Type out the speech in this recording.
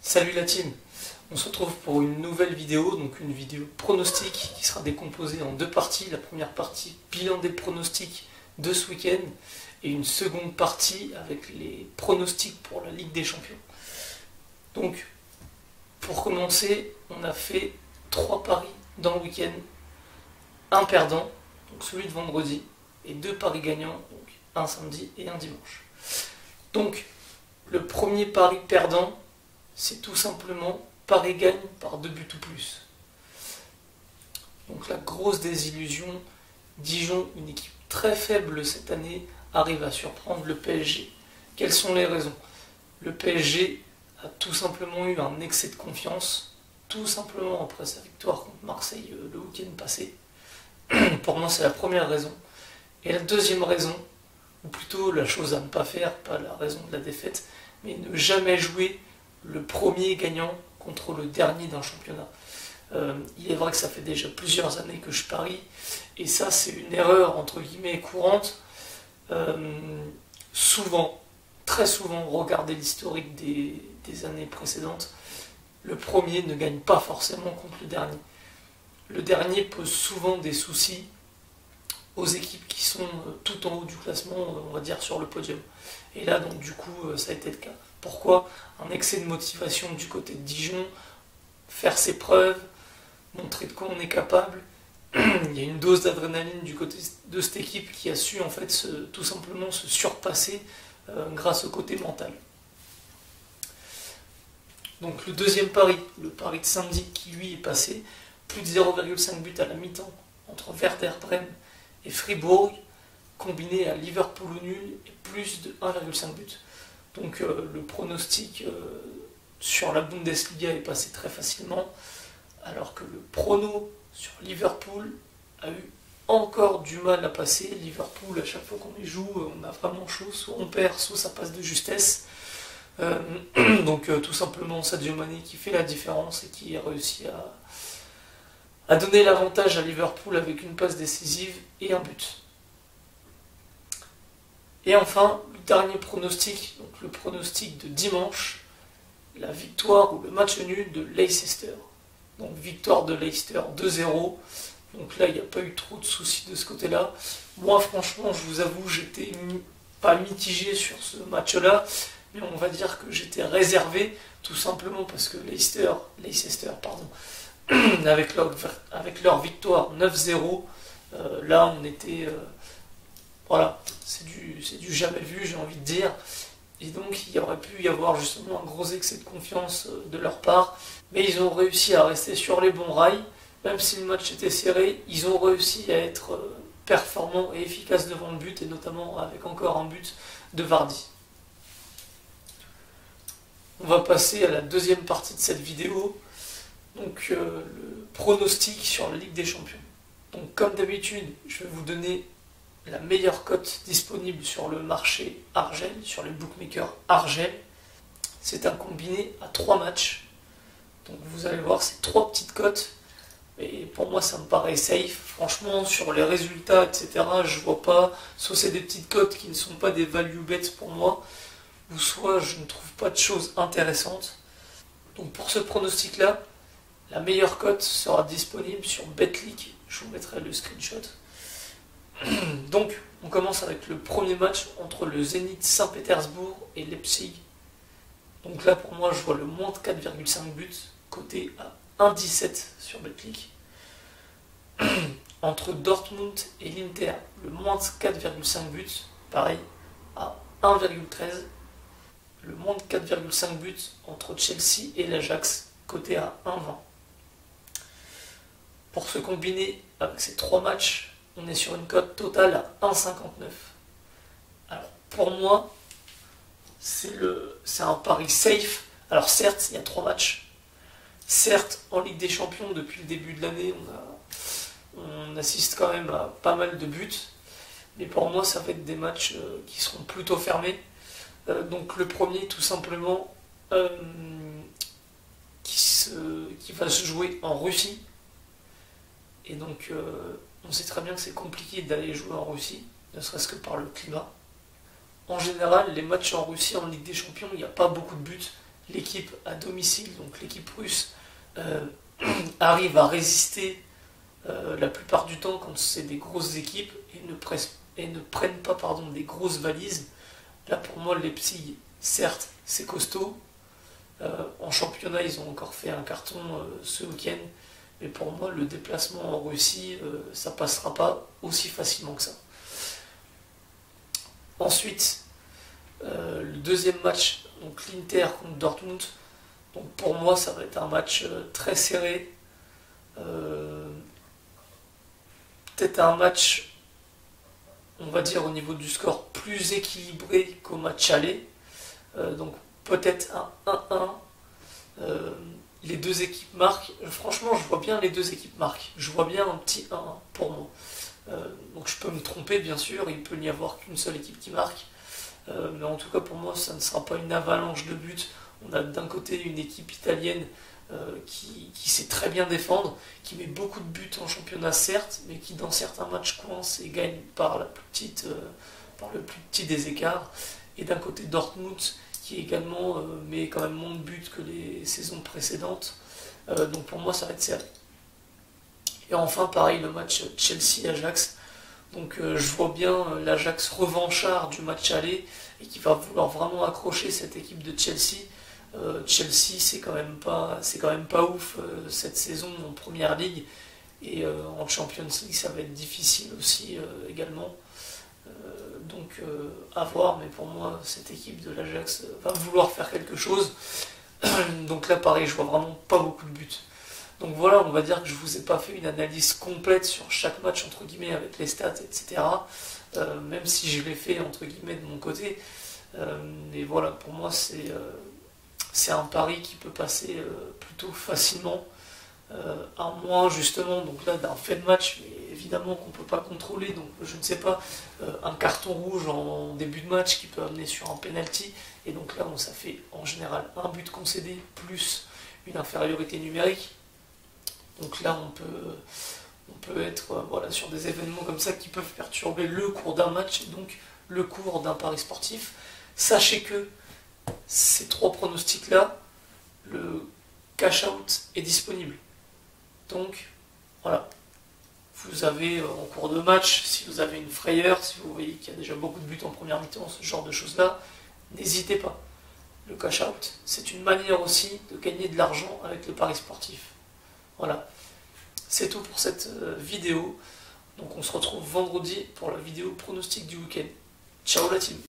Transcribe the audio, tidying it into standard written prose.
Salut la team, on se retrouve pour une nouvelle vidéo, donc une vidéo pronostic qui sera décomposée en deux parties. La première partie, bilan des pronostics de ce week-end, et une seconde partie avec les pronostics pour la Ligue des Champions. Donc, pour commencer, on a fait 3 paris dans le week-end, un perdant, donc celui de vendredi, et 2 paris gagnants, donc un samedi et un dimanche. Donc, le premier pari perdant, c'est tout simplement Paris gagne par 2 buts ou plus. Donc la grosse désillusion, Dijon, une équipe très faible cette année, arrive à surprendre le PSG. Quelles sont les raisons? Le PSG a tout simplement eu un excès de confiance, tout simplement après sa victoire contre Marseille le week-end passé. Pour moi, c'est la première raison. Et la deuxième raison, ou plutôt la chose à ne pas faire, pas la raison de la défaite, mais ne jamais jouer le premier gagnant contre le dernier d'un championnat. Il est vrai que ça fait déjà plusieurs années que je parie, et ça c'est une erreur entre guillemets courante. Souvent, très souvent, regardez l'historique des années précédentes, le premier ne gagne pas forcément contre le dernier. Le dernier pose souvent des soucis aux équipes qui sont tout en haut du classement, on va dire sur le podium. Et là, donc du coup, ça a été le cas. Pourquoi? Un excès de motivation du côté de Dijon, faire ses preuves, montrer de quoi on est capable. Il y a une dose d'adrénaline du côté de cette équipe qui a su en fait tout simplement se surpasser grâce au côté mental. Donc le deuxième pari, le pari de samedi qui lui est passé, plus de 0,5 buts à la mi-temps entre Werder Bremen et Fribourg, combiné à Liverpool au nul et plus de 1,5 but. Donc le pronostic sur la Bundesliga est passé très facilement, alors que le prono sur Liverpool a eu encore du mal à passer. Liverpool, à chaque fois qu'on les joue, on a vraiment chaud, soit on perd, soit ça passe de justesse. Donc tout simplement Sadio Mané qui fait la différence et qui a réussi à donner l'avantage à Liverpool avec une passe décisive et un but. Et enfin, le dernier pronostic, donc le pronostic de dimanche, la victoire ou le match nul de Leicester. Donc victoire de Leicester 2-0. Donc là, il n'y a pas eu trop de soucis de ce côté-là. Moi, franchement, je vous avoue, j'étais pas mitigé sur ce match-là, mais on va dire que j'étais réservé, tout simplement parce que Leicester, avec leur victoire 9-0, là, on était... voilà, c'est du jamais vu, j'ai envie de dire. Et donc, il y aurait pu y avoir justement un gros excès de confiance de leur part. Mais ils ont réussi à rester sur les bons rails. Même si le match était serré, ils ont réussi à être performants et efficaces devant le but, et notamment avec encore un but de Vardy. On va passer à la deuxième partie de cette vidéo. Donc, le pronostic sur la Ligue des Champions. Donc, comme d'habitude, je vais vous donner la meilleure cote disponible sur le marché Argel, sur les bookmakers Argel. C'est un combiné à 3 matchs. Donc vous allez voir, c'est 3 petites cotes. Et pour moi, ça me paraît safe. Franchement, sur les résultats, etc., je vois pas. Soit c'est des petites cotes qui ne sont pas des value bets pour moi, ou soit je ne trouve pas de choses intéressantes. Donc pour ce pronostic-là, la meilleure cote sera disponible sur Betclic. Je vous mettrai le screenshot. Donc, on commence avec le premier match entre le Zénith Saint-Pétersbourg et Leipzig. Donc là, pour moi, je vois le moins de 4,5 buts, coté à 1,17 sur Betclic. Entre Dortmund et l'Inter, le moins de 4,5 buts, pareil, à 1,13. Le moins de 4,5 buts entre Chelsea et l'Ajax, coté à 1,20. Pour se combiner avec ces 3 matchs, on est sur une cote totale à 1,59. Alors pour moi, c'est un pari safe. Alors certes, il y a 3 matchs. Certes, en Ligue des Champions, depuis le début de l'année, on assiste quand même à pas mal de buts. Mais pour moi, ça va être des matchs qui seront plutôt fermés. Donc le premier, tout simplement, qui va se jouer en Russie. Et donc... on sait très bien que c'est compliqué d'aller jouer en Russie, ne serait-ce que par le climat. En général, les matchs en Russie, en Ligue des Champions, il n'y a pas beaucoup de buts. l'équipe à domicile, donc l'équipe russe, arrive à résister la plupart du temps quand c'est des grosses équipes et ne prennent pas des grosses valises. Là pour moi Leipzig, certes c'est costaud, en championnat ils ont encore fait un carton ce week-end, mais pour moi le déplacement en Russie ça passera pas aussi facilement que ça. Ensuite le deuxième match, donc l'Inter contre Dortmund, donc pour moi ça va être un match très serré, peut-être un match, on va dire au niveau du score, plus équilibré qu'au match aller. Donc peut-être un 1-1. Les deux équipes marquent. Franchement, je vois bien les deux équipes marquent. Je vois bien un petit 1-1 pour moi. Donc je peux me tromper, bien sûr. Il peut n'y avoir qu'une seule équipe qui marque. Mais en tout cas, pour moi, ça ne sera pas une avalanche de buts. On a d'un côté une équipe italienne qui sait très bien défendre, qui met beaucoup de buts en championnat certes, mais qui dans certains matchs coince et gagne par le plus petit des écarts. Et d'un côté Dortmund qui également met quand même moins de buts que les saisons précédentes. Donc pour moi ça va être serré. Et enfin pareil le match Chelsea-Ajax. Donc je vois bien l'Ajax revanchard du match aller et qui va vouloir vraiment accrocher cette équipe de Chelsea. Chelsea c'est quand même pas ouf cette saison en première ligue, et en Champions League ça va être difficile aussi également. Donc à voir, mais pour moi cette équipe de l'Ajax va vouloir faire quelque chose. Donc là pareil, je vois vraiment pas beaucoup de buts. Donc voilà, on va dire que je vous ai pas fait une analyse complète sur chaque match entre guillemets avec les stats, etc. Même si je l'ai fait entre guillemets de mon côté. Mais voilà, pour moi c'est un pari qui peut passer plutôt facilement. À moins justement donc là d'un fait de match, mais évidemment qu'on ne peut pas contrôler, donc je ne sais pas, un carton rouge en début de match qui peut amener sur un penalty, et donc là ça fait en général un but concédé plus une infériorité numérique. Donc là on peut être voilà, sur des événements comme ça qui peuvent perturber le cours d'un match et donc le cours d'un pari sportif. Sachez que ces trois pronostics là, le cash out est disponible. Donc, voilà, vous avez en cours de match, si vous avez une frayeur, si vous voyez qu'il y a déjà beaucoup de buts en première mi-temps, ce genre de choses-là, n'hésitez pas. Le cash-out, c'est une manière aussi de gagner de l'argent avec le pari sportif. Voilà, c'est tout pour cette vidéo. Donc on se retrouve vendredi pour la vidéo pronostic du week-end. Ciao la team!